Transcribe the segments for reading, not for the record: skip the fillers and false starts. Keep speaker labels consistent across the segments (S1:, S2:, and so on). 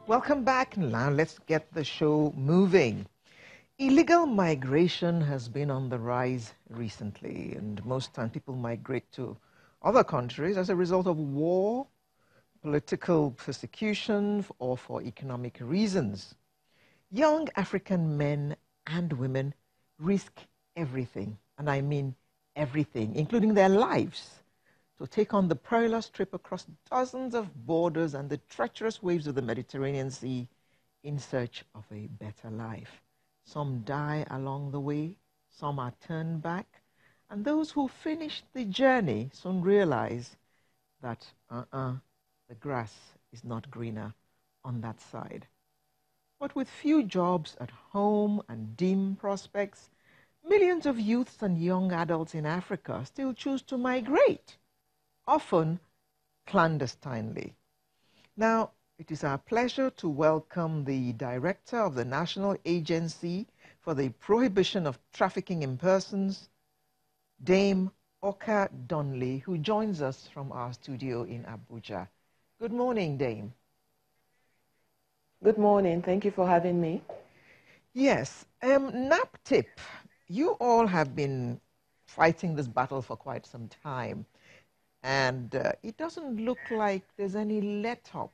S1: Welcome back. Now let's get the show moving. Illegal migration has been on the rise recently, and most time people migrate to other countries as a result of war, political persecution, or for economic reasons. Young African men and women risk everything, and I mean everything, including their lives, to take on the perilous trip across dozens of borders and the treacherous waves of the Mediterranean Sea in search of a better life. Some die along the way, some are turned back, and those who finish the journey soon realize that the grass is not greener on that side. But with few jobs at home and dim prospects, millions of youths and young adults in Africa still choose to migrate, often clandestinely. Now, it is our pleasure to welcome the Director of the National Agency for the Prohibition of Trafficking in Persons, Dame Oka Donley, who joins us from our studio in Abuja. Good morning, Dame.
S2: Good morning. Thank you for having me.
S1: Yes, NAPTIP, you all have been fighting this battle for quite some time, and it doesn't look like there's any let-up.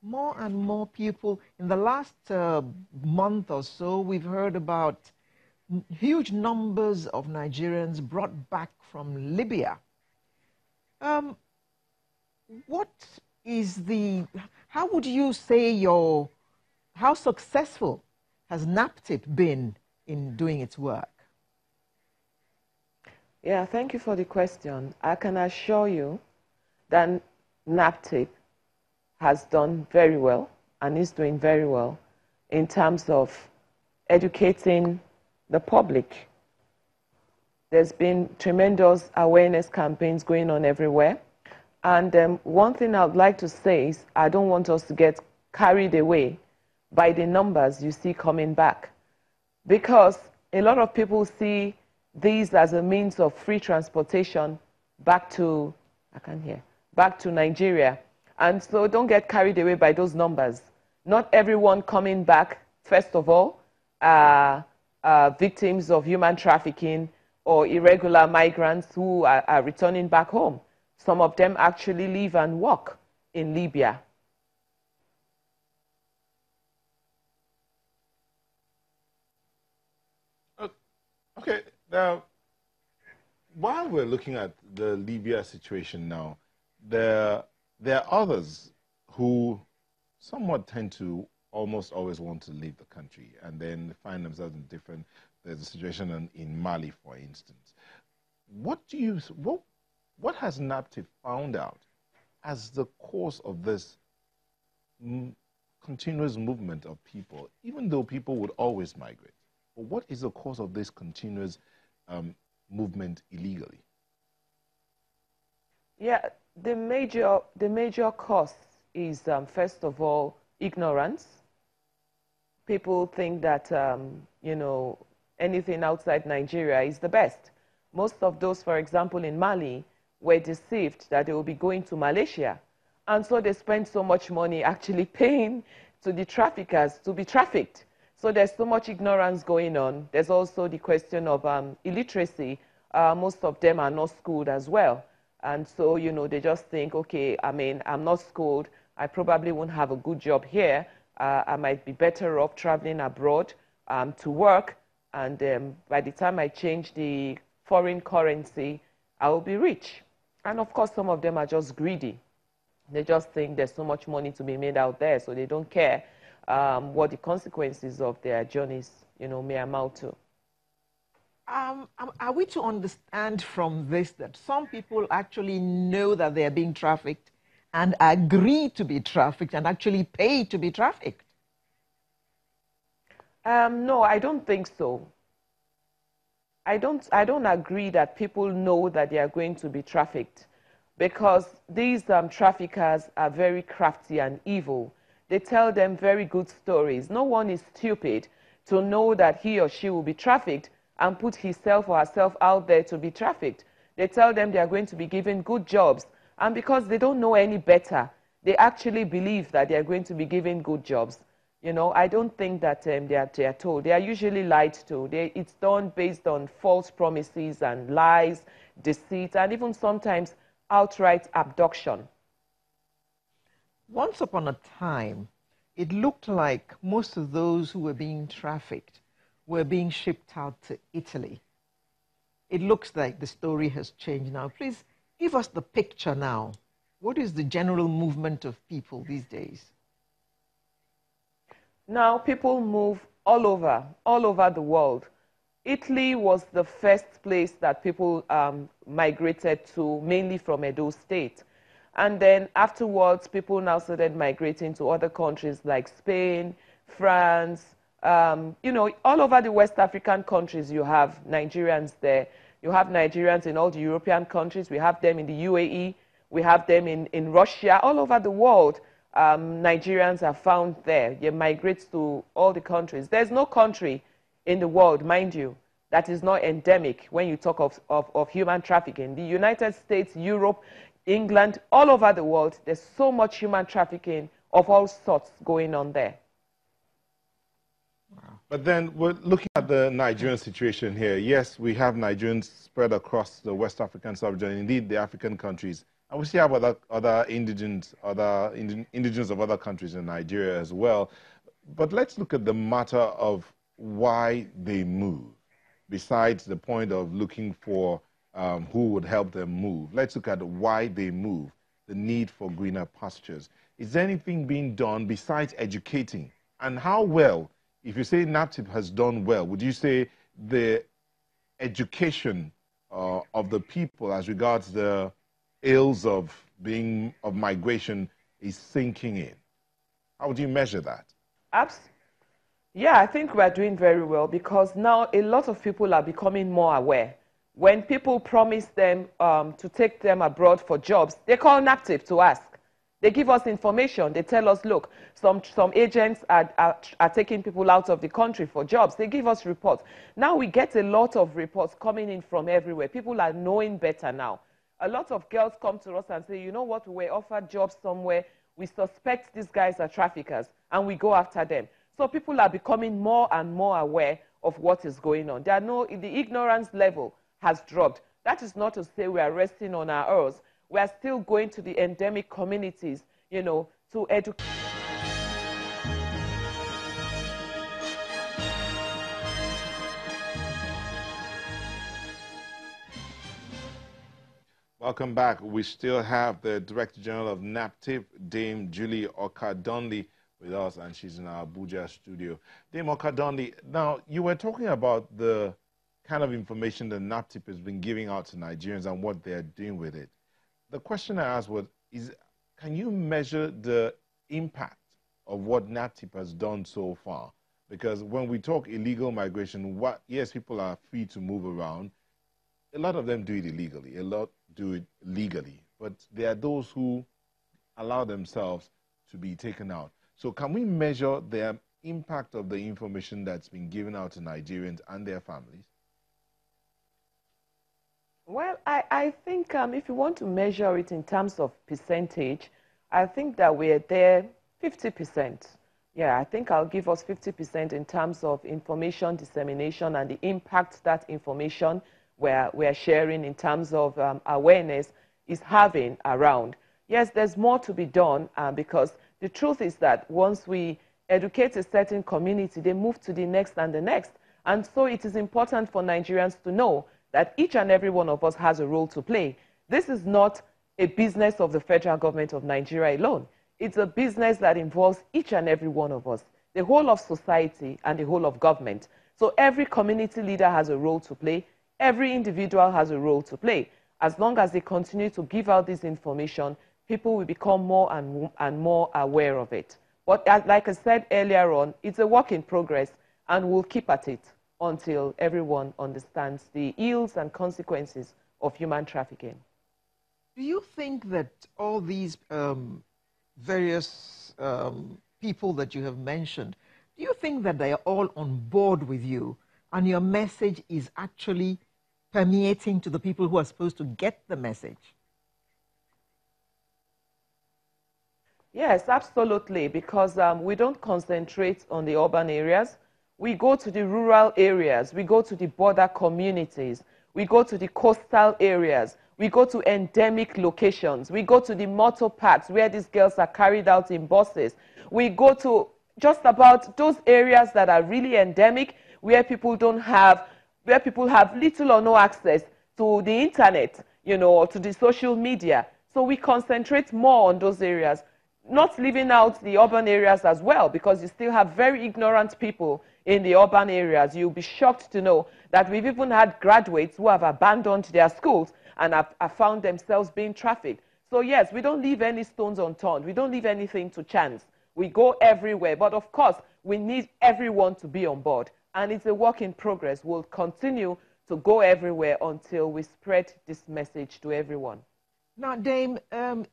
S1: More and more people, in the last month or so, we've heard about huge numbers of Nigerians brought back from Libya. What is how would you say how successful has NAPTIP been in doing its work?
S2: Yeah, thank you for the question. I can assure you that NAPTIP has done very well and is doing very well in terms of educating the public. There's been tremendous awareness campaigns going on everywhere. And one thing I would like to say is I don't want us to get carried away by the numbers you see coming back, because a lot of people see these as a means of free transportation back to Nigeria. And so don't get carried away by those numbers. Not everyone coming back, first of all, are victims of human trafficking or irregular migrants who are returning back home. Some of them actually live and work in Libya.
S3: Okay, now, while we're looking at the Libya situation now, there are others who somewhat tend to almost always want to leave the country and then find themselves in different. There's a situation in Mali, for instance. What has NAPTIP found out as the cause of this continuous movement of people, even though people would always migrate? But what is the cause of this continuous movement illegally?
S2: Yeah, the major cause is, first of all, ignorance. People think that, anything outside Nigeria is the best. Most of those, for example, in Mali, were deceived that they will be going to Malaysia. And so they spend so much money actually paying to the traffickers to be trafficked. So there's so much ignorance going on. There's also the question of illiteracy. Most of them are not schooled as well. And so, they just think, okay, I'm not schooled. I probably won't have a good job here. I might be better off traveling abroad to work. And by the time I change the foreign currency, I will be rich. And of course, some of them are just greedy. They just think there's so much money to be made out there, so they don't care what the consequences of their journeys, may amount to.
S1: Are we to understand from this that some people actually know that they are being trafficked and agree to be trafficked and actually pay to be trafficked?
S2: No, I don't think so. I don't agree that people know that they are going to be trafficked, because these traffickers are very crafty and evil. They tell them very good stories. No one is stupid to know that he or she will be trafficked and put himself or herself out there to be trafficked. They tell them they are going to be given good jobs. And because they don't know any better, they actually believe that they are going to be given good jobs. You know, I don't think that they are told. They are usually lied to. It's done based on false promises and lies, deceit, and even sometimes outright abduction.
S1: Once upon a time, it looked like most of those who were being trafficked were being shipped out to Italy. It looks like the story has changed now. Please give us the picture now. What is the general movement of people these days?
S2: Now people move all over the world. Italy was the first place that people migrated to, mainly from Edo State. And then afterwards, people now started migrating to other countries like Spain, France, you know, all over the West African countries, you have Nigerians there. You have Nigerians in all the European countries. We have them in the UAE. We have them in Russia. All over the world, Nigerians are found there. They migrate to all the countries. There's no country in the world, mind you, that is not endemic when you talk of human trafficking. The United States, Europe, England, all over the world, there's so much human trafficking of all sorts going on there.
S3: But then we're looking at the Nigerian situation here. Yes, we have Nigerians spread across the West African sub-region, indeed the African countries. And we see have other indigents of other countries in Nigeria as well. But let's look at the matter of why they move, besides the point of looking for who would help them move. Let's look at why they move, the need for greener pastures. Is there anything being done besides educating? And how well, if you say NAPTIP has done well, would you say the education of the people as regards the ills of migration is sinking in? How would you measure that?
S2: Yeah, I think we're doing very well because now a lot of people are becoming more aware. When people promise them to take them abroad for jobs, they call NAPTIP to ask. They give us information. They tell us, look, some agents are taking people out of the country for jobs. They give us reports. Now we get a lot of reports coming in from everywhere. People are knowing better now. A lot of girls come to us and say, you know what, we were offered jobs somewhere. We suspect these guys are traffickers, and we go after them. So people are becoming more and more aware of what is going on. The ignorance level has dropped. That is not to say we are resting on our oars. We are still going to the endemic communities, you know, to educate.
S3: Welcome back. We still have the Director General of NAPTIP, Dame Julie Okadonli, with us, and she's in our Abuja studio. Dame Okadonli, now you were talking about the kind of information that NAPTIP has been giving out to Nigerians and what they're doing with it. The question I asked was, can you measure the impact of what NAPTIP has done so far? Because when we talk illegal migration, yes, people are free to move around. A lot of them do it illegally. A lot do it legally. But there are those who allow themselves to be taken out. So can we measure the impact of the information that's been given out to Nigerians and their families?
S2: Well, I think if you want to measure it in terms of percentage, I think that we're there 50%. Yeah, I think I'll give us 50% in terms of information dissemination and the impact that information we're sharing in terms of awareness is having around. Yes, there's more to be done because the truth is that once we educate a certain community, they move to the next and the next. And so it is important for Nigerians to know that each and every one of us has a role to play. This is not a business of the federal government of Nigeria alone. It's a business that involves each and every one of us, the whole of society and the whole of government. So every community leader has a role to play. Every individual has a role to play. As long as they continue to give out this information, people will become more and more aware of it. But like I said earlier on, it's a work in progress, and we'll keep at it until everyone understands the ills and consequences of human trafficking.
S1: Do you think that all these various people that you have mentioned, do you think that they are all on board with you and your message is actually permeating to the people who are supposed to get the message?
S2: Yes, absolutely, because we don't concentrate on the urban areas. We go to the rural areas. We go to the border communities. We go to the coastal areas. We go to endemic locations. We go to the motor parks where these girls are carried out in buses. We go to just about those areas that are really endemic, where people don't have, where people have little or no access to the internet, you know, or to the social media. So we concentrate more on those areas, not leaving out the urban areas as well, because you still have very ignorant people in the urban areas. You'll be shocked to know that we've even had graduates who have abandoned their schools and have found themselves being trafficked. So yes, we don't leave any stones unturned. We don't leave anything to chance. We go everywhere. But of course, we need everyone to be on board. And it's a work in progress. We'll continue to go everywhere until we spread this message to everyone.
S1: Now, Dame,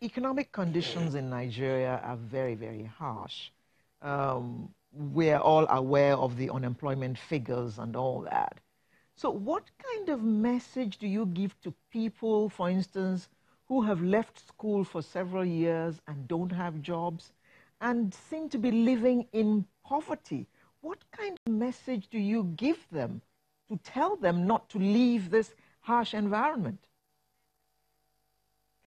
S1: economic conditions in Nigeria are very, very harsh. We're all aware of the unemployment figures and all that. So what kind of message do you give to people, for instance, who have left school for several years and don't have jobs and seem to be living in poverty? What kind of message do you give them to tell them not to leave this harsh environment?